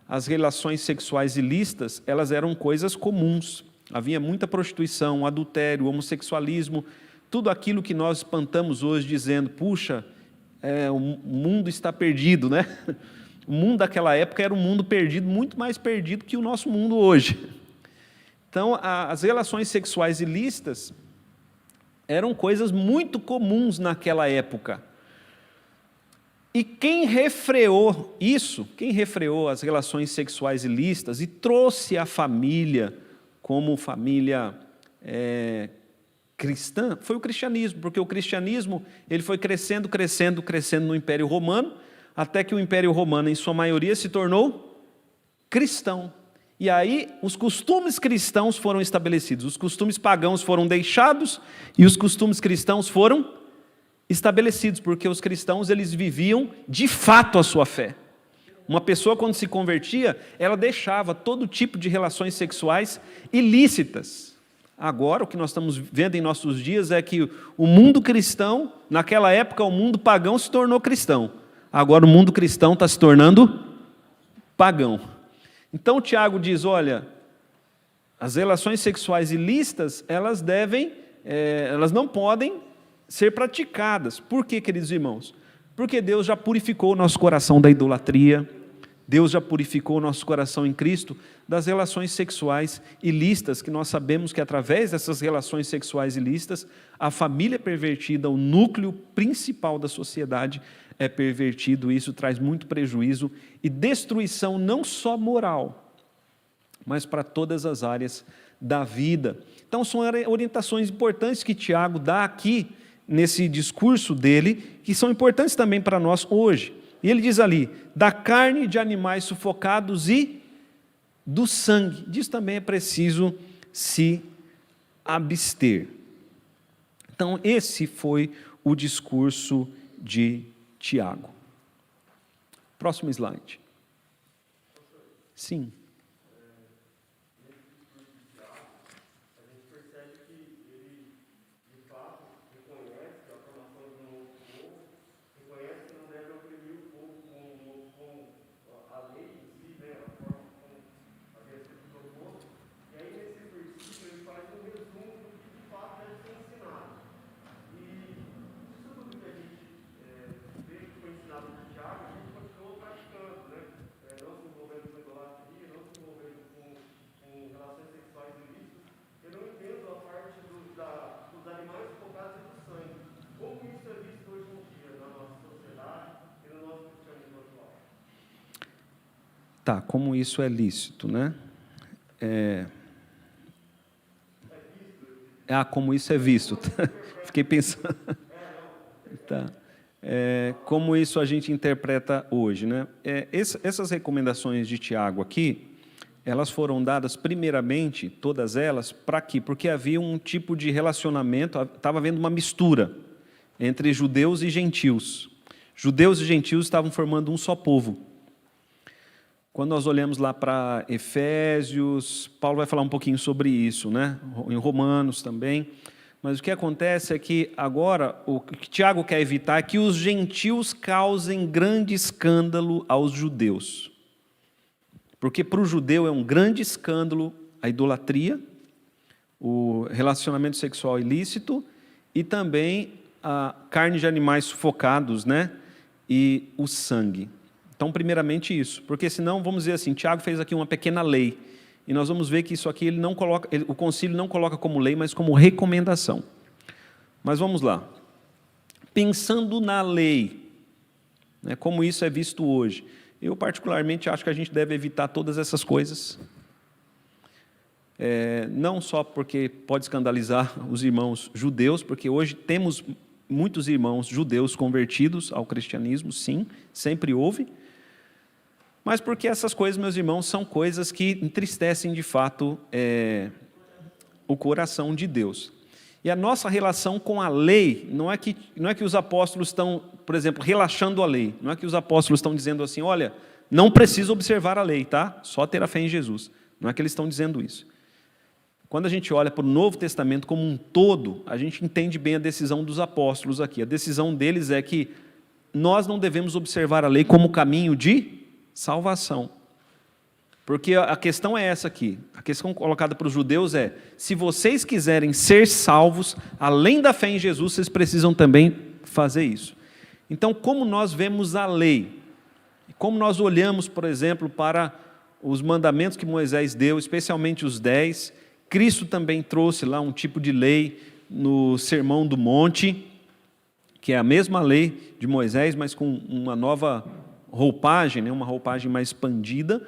as relações sexuais ilícitas, elas eram coisas comuns. Havia muita prostituição, adultério, homossexualismo, tudo aquilo que nós espantamos hoje dizendo, puxa, o mundo está perdido, né? O mundo daquela época era um mundo perdido, muito mais perdido que o nosso mundo hoje. Então, as relações sexuais ilícitas eram coisas muito comuns naquela época. E quem refreou isso, quem refreou as relações sexuais ilícitas e trouxe a família como família cristã, foi o cristianismo, porque o cristianismo ele foi crescendo no Império Romano, até que o Império Romano, em sua maioria, se tornou cristão. E aí, os costumes cristãos foram estabelecidos, os costumes pagãos foram deixados e os costumes cristãos foram estabelecidos, porque os cristãos eles viviam de fato a sua fé. Uma pessoa, quando se convertia, ela deixava todo tipo de relações sexuais ilícitas. Agora, o que nós estamos vendo em nossos dias é que o mundo cristão, naquela época, o mundo pagão se tornou cristão. Agora, o mundo cristão está se tornando pagão. Então, Tiago diz, olha, as relações sexuais ilícitas, elas não podem ser praticadas. Por quê, queridos irmãos? Porque Deus já purificou o nosso coração da idolatria, Deus já purificou o nosso coração em Cristo das relações sexuais ilícitas, que nós sabemos que através dessas relações sexuais ilícitas, a família pervertida, o núcleo principal da sociedade é pervertido, e isso traz muito prejuízo e destruição não só moral, mas para todas as áreas da vida. Então são orientações importantes que Tiago dá aqui nesse discurso dele, que são importantes também para nós hoje. E ele diz ali, da carne de animais sufocados e do sangue. Disso também é preciso se abster. Então, esse foi o discurso de Tiago. Próximo slide. Sim. Tá, como isso é lícito, né? Como isso é visto. Fiquei pensando. Tá. Como isso a gente interpreta hoje, né? Essas recomendações de Tiago aqui, elas foram dadas primeiramente, todas elas, para quê? Porque havia um tipo de relacionamento, estava havendo uma mistura entre judeus e gentios. Judeus e gentios estavam formando um só povo. Quando nós olhamos lá para Efésios, Paulo vai falar um pouquinho sobre isso, né? Em Romanos também. Mas o que acontece é que agora, o que Tiago quer evitar é que os gentios causem grande escândalo aos judeus. Porque para o judeu é um grande escândalo a idolatria, o relacionamento sexual ilícito e também a carne de animais sufocados, né? E o sangue. Então, primeiramente isso, porque senão, vamos dizer assim, Tiago fez aqui uma pequena lei, e nós vamos ver que isso aqui o concílio não coloca como lei, mas como recomendação. Mas vamos lá. Pensando na lei, né, como isso é visto hoje, eu particularmente acho que a gente deve evitar todas essas coisas. Não só porque pode escandalizar os irmãos judeus, porque hoje temos muitos irmãos judeus convertidos ao cristianismo, sim, sempre houve, mas porque essas coisas, meus irmãos, são coisas que entristecem de fato o coração de Deus. E a nossa relação com a lei, não é que os apóstolos estão, por exemplo, relaxando a lei, não é que os apóstolos estão dizendo assim, olha, não precisa observar a lei, tá? Só ter a fé em Jesus. Não é que eles estão dizendo isso. Quando a gente olha para o Novo Testamento como um todo, a gente entende bem a decisão dos apóstolos aqui. A decisão deles é que nós não devemos observar a lei como caminho de salvação. Porque a questão é essa aqui. A questão colocada para os judeus é, se vocês quiserem ser salvos, além da fé em Jesus, vocês precisam também fazer isso. Então, como nós vemos a lei, como nós olhamos, por exemplo, para os mandamentos que Moisés deu, especialmente os 10, Cristo também trouxe lá um tipo de lei no Sermão do Monte, que é a mesma lei de Moisés, mas com uma nova roupagem, né? Uma roupagem mais expandida.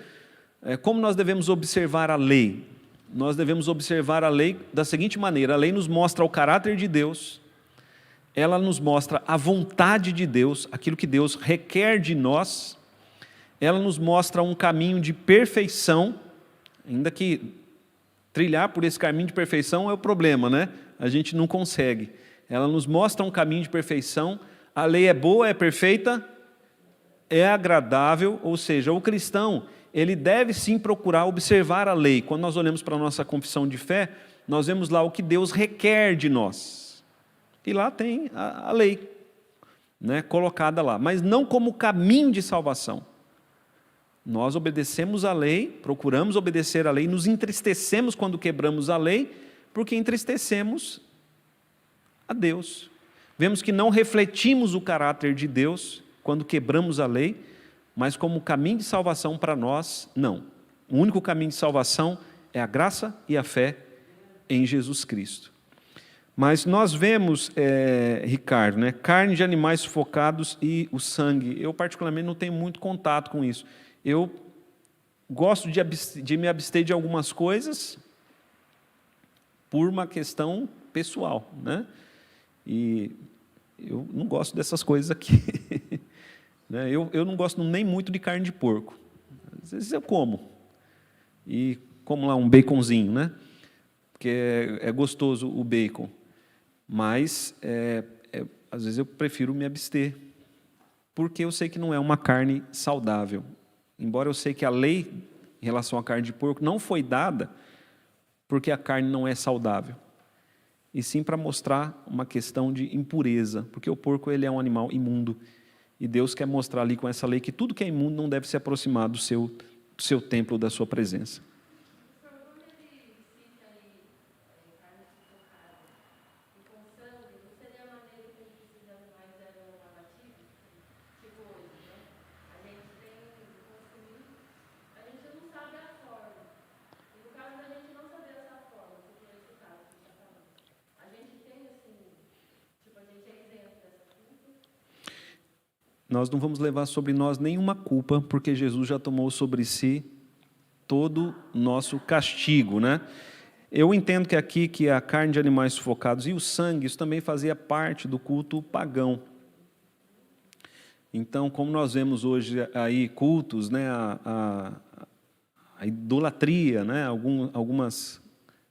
Como nós devemos observar a lei? Nós devemos observar a lei da seguinte maneira: a lei nos mostra o caráter de Deus, ela nos mostra a vontade de Deus, aquilo que Deus requer de nós, ela nos mostra um caminho de perfeição, ainda que trilhar por esse caminho de perfeição é o problema, né? A gente não consegue. Ela nos mostra um caminho de perfeição, a lei é boa, é perfeita, é agradável, ou seja, o cristão, ele deve sim procurar observar a lei. Quando nós olhamos para a nossa confissão de fé, nós vemos lá o que Deus requer de nós. E lá tem a lei, né, colocada lá, mas não como caminho de salvação. Nós obedecemos a lei, procuramos obedecer a lei, nos entristecemos quando quebramos a lei, porque entristecemos a Deus. Vemos que não refletimos o caráter de Deus quando quebramos a lei, mas como caminho de salvação para nós, não. O único caminho de salvação é a graça e a fé em Jesus Cristo. Mas nós vemos, Ricardo, né, carne de animais sufocados e o sangue. Eu particularmente não tenho muito contato com isso. Eu gosto de me abster de algumas coisas por uma questão pessoal, né? E eu não gosto dessas coisas aqui. Eu não gosto nem muito de carne de porco. Às vezes eu como. E como lá um baconzinho, né? Porque é gostoso o bacon. Mas, às vezes eu prefiro me abster. Porque eu sei que não é uma carne saudável. Embora eu sei que a lei em relação à carne de porco não foi dada porque a carne não é saudável. E sim para mostrar uma questão de impureza. Porque o porco ele é um animal imundo. E Deus quer mostrar ali com essa lei que tudo que é imundo não deve se aproximar do seu templo, da sua presença. Nós não vamos levar sobre nós nenhuma culpa, porque Jesus já tomou sobre si todo o nosso castigo, né? Eu entendo que aqui que a carne de animais sufocados e o sangue, isso também fazia parte do culto pagão. Então, como nós vemos hoje aí cultos, né, a idolatria, né, algumas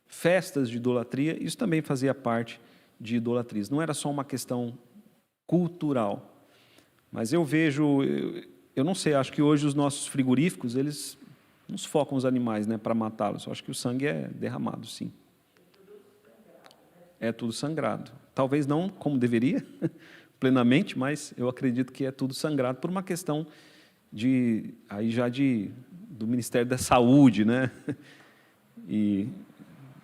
festas de idolatria, isso também fazia parte de idolatrias. Não era só uma questão cultural. Mas eu vejo, eu não sei, acho que hoje os nossos frigoríficos, eles não sufocam os animais, né, para matá-los. Eu acho que o sangue é derramado, sim. É tudo sangrado. Talvez não como deveria, plenamente, mas eu acredito que é tudo sangrado por uma questão do Ministério da Saúde, né? E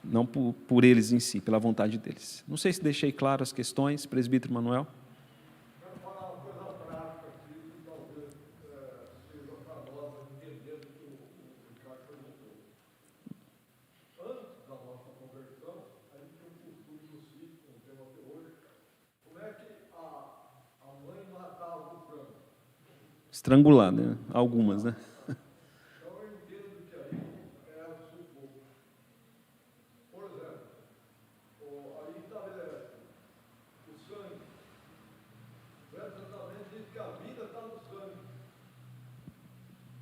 não por eles em si, pela vontade deles. Não sei se deixei claro as questões, presbítero Manuel. Quero falar uma coisa prática aqui, que talvez seja para nós entender o que o Ricardo perguntou. Antes da nossa conversão, a gente tinha um costume no sítio, como tem até hoje. Como é que a mãe matava o frango? Estrangular, né? Algumas, né? Então eu entendo que aí é o sufoco. Por exemplo, aí estabelece o sangue. O Velho Testamento diz que a vida está no sangue.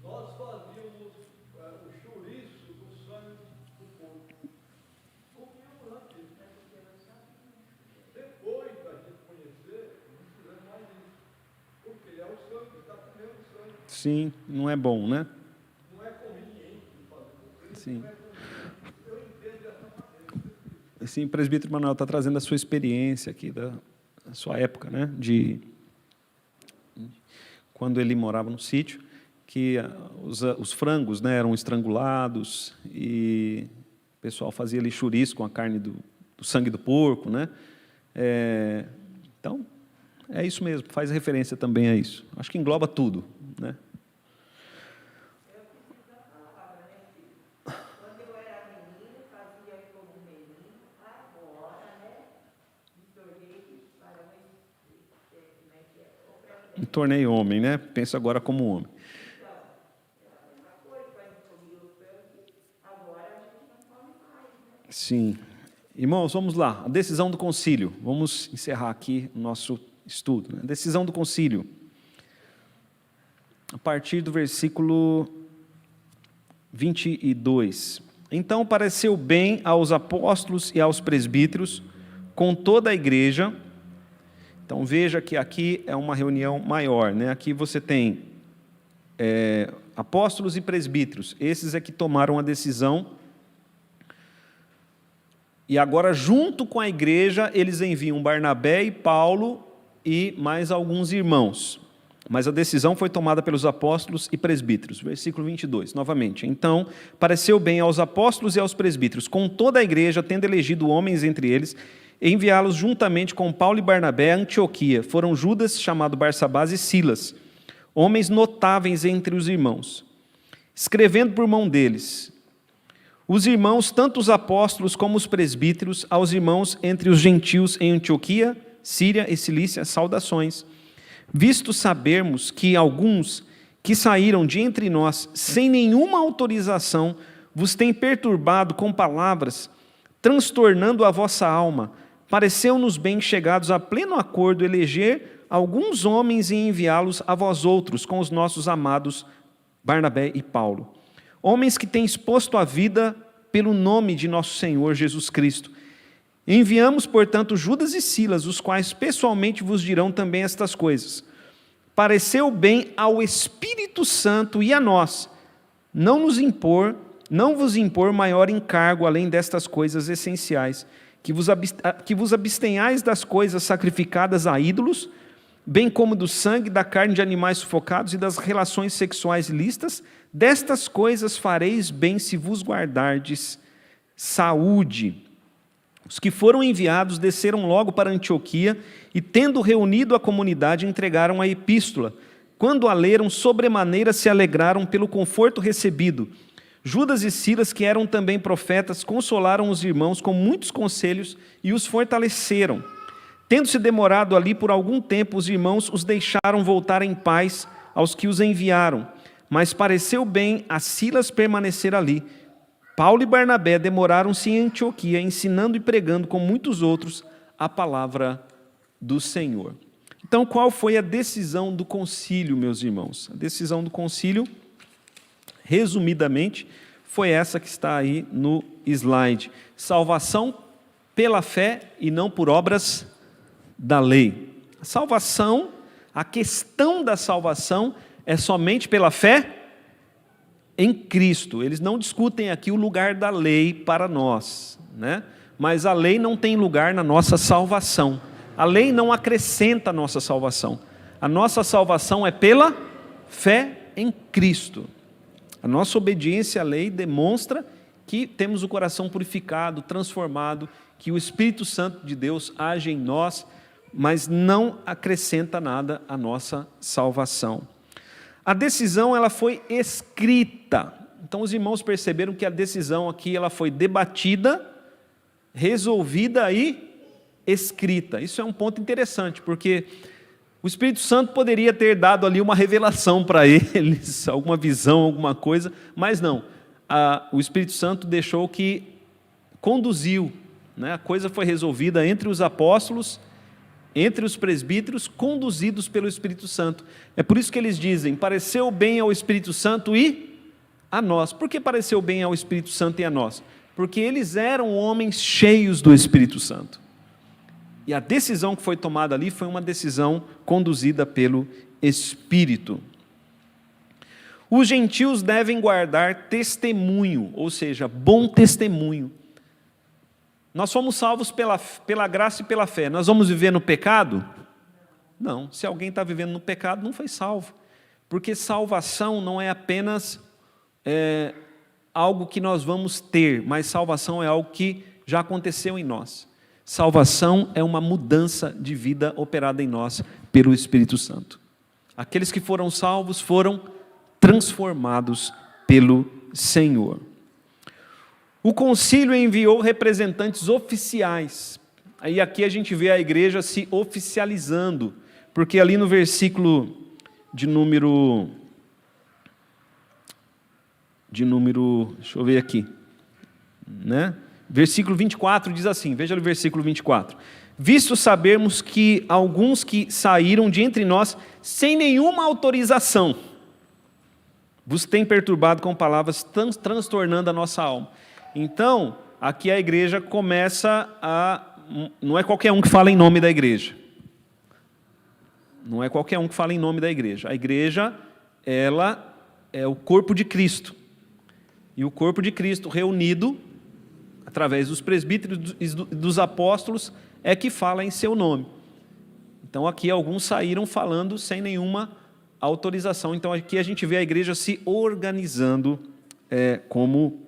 Nós fazíamos o chouriço do sangue do porco. Comíamos antes. Depois da gente conhecer, não fizemos mais isso. Porque é o sangue, está comendo o sangue. Sim, não é bom, né? Não é conveniente fazer isso. Sim. Eu entendo dessa maneira. Sim, o presbítero Manuel está trazendo a sua experiência aqui, da sua época, né? Quando ele morava no sítio, que os frangos, né, eram estrangulados e o pessoal fazia ali chouriço com a carne do sangue do porco, né? Então, é isso mesmo, faz referência também a isso. Acho que engloba tudo, né? Quando eu era menino, fazia como menino, agora, né, me tornei para como é que é? Me tornei homem, né? Penso agora como homem. Então, era a mesma coisa, quando comia o sangue, agora a gente não come mais, né? Sim. Irmãos, vamos lá. A decisão do concílio. Vamos encerrar aqui o nosso estudo. Né? Decisão do concílio. A partir do versículo 22. Então pareceu bem aos apóstolos e aos presbíteros, com toda a igreja. Então veja que aqui é uma reunião maior, né? Aqui você tem apóstolos e presbíteros. Esses é que tomaram a decisão. E agora, junto com a igreja, eles enviam Barnabé e Paulo e mais alguns irmãos. Mas a decisão foi tomada pelos apóstolos e presbíteros. Versículo 22, novamente. Então, pareceu bem aos apóstolos e aos presbíteros, com toda a igreja, tendo elegido homens entre eles, enviá-los juntamente com Paulo e Barnabé a Antioquia. Foram Judas, chamado Barsabás, e Silas, homens notáveis entre os irmãos. Escrevendo por mão deles, os irmãos, tanto os apóstolos como os presbíteros, aos irmãos entre os gentios em Antioquia, Síria e Cilícia, saudações. Visto sabermos que alguns que saíram de entre nós, sem nenhuma autorização, vos têm perturbado com palavras, transtornando a vossa alma, pareceu-nos bem, chegados a pleno acordo, eleger alguns homens e enviá-los a vós outros, com os nossos amados Barnabé e Paulo. Homens que têm exposto a vida pelo nome de nosso Senhor Jesus Cristo. Enviamos, portanto, Judas e Silas, os quais pessoalmente vos dirão também estas coisas. Pareceu bem ao Espírito Santo e a nós, não vos impor maior encargo além destas coisas essenciais, que vos abstenhais das coisas sacrificadas a ídolos, bem como do sangue, da carne de animais sufocados e das relações sexuais ilícitas. Destas coisas fareis bem se vos guardardes saúde. Os que foram enviados desceram logo para Antioquia e, tendo reunido a comunidade, entregaram a epístola. Quando a leram, sobremaneira se alegraram pelo conforto recebido. Judas e Silas, que eram também profetas, consolaram os irmãos com muitos conselhos e os fortaleceram. Tendo-se demorado ali por algum tempo, os irmãos os deixaram voltar em paz aos que os enviaram. Mas pareceu bem a Silas permanecer ali. Paulo e Barnabé demoraram-se em Antioquia, ensinando e pregando com muitos outros a palavra do Senhor. Então, Então, qual foi a decisão do concílio, meus irmãos? A decisão do concílio, resumidamente, foi essa que está aí no slide. Salvação pela fé e não por obras da lei. A salvação, a questão da salvação é somente pela fé em Cristo. Eles não discutem aqui o lugar da lei para nós, né? Mas a lei não tem lugar na nossa salvação. A lei não acrescenta a nossa salvação. A nossa salvação é pela fé em Cristo. A nossa obediência à lei demonstra que temos o coração purificado, transformado, que o Espírito Santo de Deus age em nós, mas não acrescenta nada à nossa salvação. A decisão ela foi escrita. Então os irmãos perceberam que a decisão aqui ela foi debatida, resolvida e escrita. Isso é um ponto interessante, porque o Espírito Santo poderia ter dado ali uma revelação para eles, alguma visão, alguma coisa, mas não. O Espírito Santo deixou que conduziu, né? A coisa foi resolvida entre os apóstolos, entre os presbíteros, conduzidos pelo Espírito Santo. É por isso que eles dizem, pareceu bem ao Espírito Santo e a nós. Por que pareceu bem ao Espírito Santo e a nós? Porque eles eram homens cheios do Espírito Santo. E a decisão que foi tomada ali foi uma decisão conduzida pelo Espírito. Os gentios devem guardar testemunho, ou seja, bom testemunho. Nós somos salvos pela graça e pela fé. Nós vamos viver no pecado? Não. Se alguém está vivendo no pecado, não foi salvo. Porque salvação não é apenas algo que nós vamos ter, mas salvação é algo que já aconteceu em nós. Salvação é uma mudança de vida operada em nós pelo Espírito Santo. Aqueles que foram salvos foram transformados pelo Senhor. O concílio enviou representantes oficiais. Aí aqui a gente vê a igreja se oficializando, porque ali no versículo de número, deixa eu ver aqui, né? Versículo 24 diz assim, veja o versículo 24. Visto sabermos que alguns que saíram de entre nós sem nenhuma autorização, vos têm perturbado com palavras transtornando a nossa alma. Então, aqui a igreja começa não é qualquer um que fala em nome da igreja. Não é qualquer um que fala em nome da igreja. A igreja, ela é o corpo de Cristo. E o corpo de Cristo reunido, através dos presbíteros e dos apóstolos, é que fala em seu nome. Então aqui alguns saíram falando sem nenhuma autorização. Então aqui a gente vê a igreja se organizando como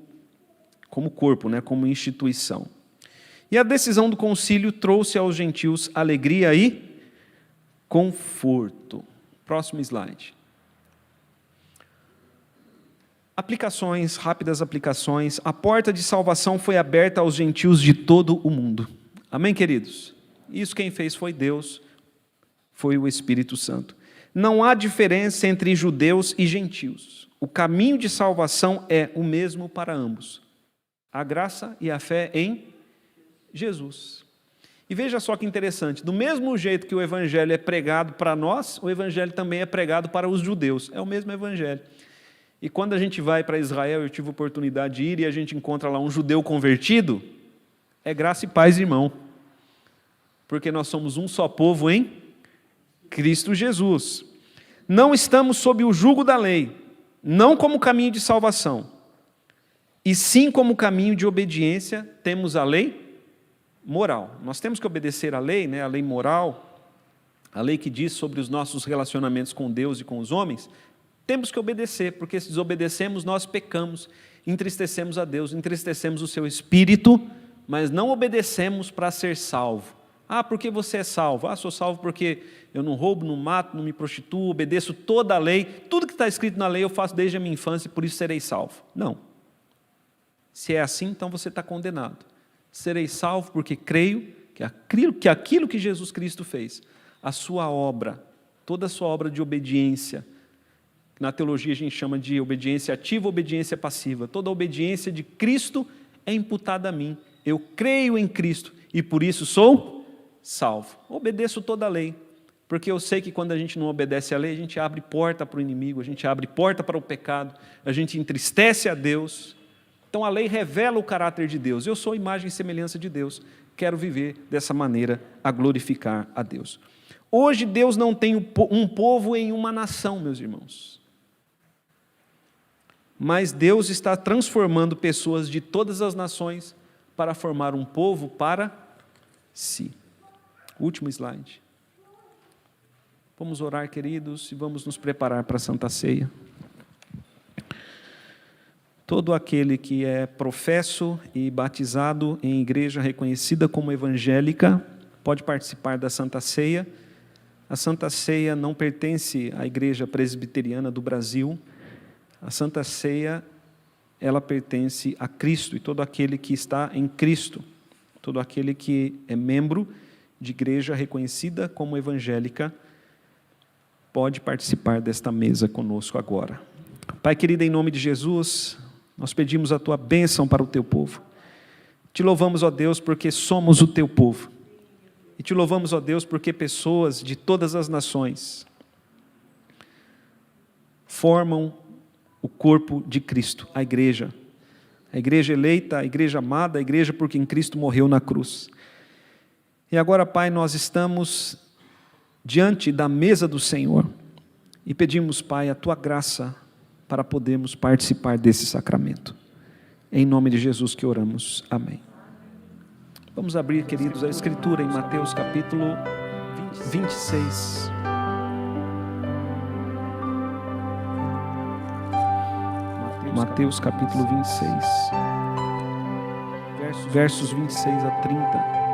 corpo, né, como instituição. E a decisão do concílio trouxe aos gentios alegria e conforto. Próximo slide. Aplicações, rápidas aplicações. A porta de salvação foi aberta aos gentios de todo o mundo. Amém, queridos? Isso quem fez foi Deus, foi o Espírito Santo. Não há diferença entre judeus e gentios. O caminho de salvação é o mesmo para ambos. A graça e a fé em Jesus. E veja só que interessante, do mesmo jeito que o evangelho é pregado para nós, o evangelho também é pregado para os judeus. É o mesmo evangelho. E quando a gente vai para Israel, eu tive a oportunidade de ir e a gente encontra lá um judeu convertido, é graça e paz, irmão. Porque nós somos um só povo em Cristo Jesus. Não estamos sob o jugo da lei, não como caminho de salvação, e sim como caminho de obediência, temos a lei moral. Nós temos que obedecer à lei, né? A lei moral, a lei que diz sobre os nossos relacionamentos com Deus e com os homens. Temos que obedecer, porque se desobedecemos, nós pecamos, entristecemos a Deus, entristecemos o seu Espírito, mas não obedecemos para ser salvo. Ah, porque você é salvo? Ah, sou salvo porque eu não roubo, não mato, não me prostituo, obedeço toda a lei, tudo que está escrito na lei eu faço desde a minha infância e por isso serei salvo. Não. Se é assim, então você está condenado. Serei salvo porque creio que aquilo que Jesus Cristo fez, a sua obra, toda a sua obra de obediência, na teologia a gente chama de obediência ativa, obediência passiva. Toda a obediência de Cristo é imputada a mim. Eu creio em Cristo e por isso sou salvo. Obedeço toda a lei. Porque eu sei que quando a gente não obedece à lei, a gente abre porta para o inimigo, a gente abre porta para o pecado, a gente entristece a Deus. Então a lei revela o caráter de Deus. Eu sou imagem e semelhança de Deus. Quero viver dessa maneira a glorificar a Deus. Hoje Deus não tem um povo em uma nação, meus irmãos. Mas Deus está transformando pessoas de todas as nações para formar um povo para si. Último slide. Vamos orar, queridos, e vamos nos preparar para a Santa Ceia. Todo aquele que é professo e batizado em igreja reconhecida como evangélica pode participar da Santa Ceia. A Santa Ceia não pertence à Igreja Presbiteriana do Brasil. A Santa Ceia, ela pertence a Cristo, e todo aquele que está em Cristo, todo aquele que é membro de igreja reconhecida como evangélica, pode participar desta mesa conosco agora. Pai querido, em nome de Jesus, nós pedimos a Tua bênção para o Teu povo. Te louvamos, ó Deus, porque somos o Teu povo. E te louvamos, ó Deus, porque pessoas de todas as nações formam o corpo de Cristo, a igreja eleita, a igreja amada, a igreja por quem Cristo morreu na cruz. E agora, Pai, nós estamos diante da mesa do Senhor e pedimos, Pai, a Tua graça para podermos participar desse sacramento. Em nome de Jesus que oramos. Amém. Vamos abrir, queridos, a Escritura em Mateus capítulo 26. Mateus capítulo 26, versos 26 a 30.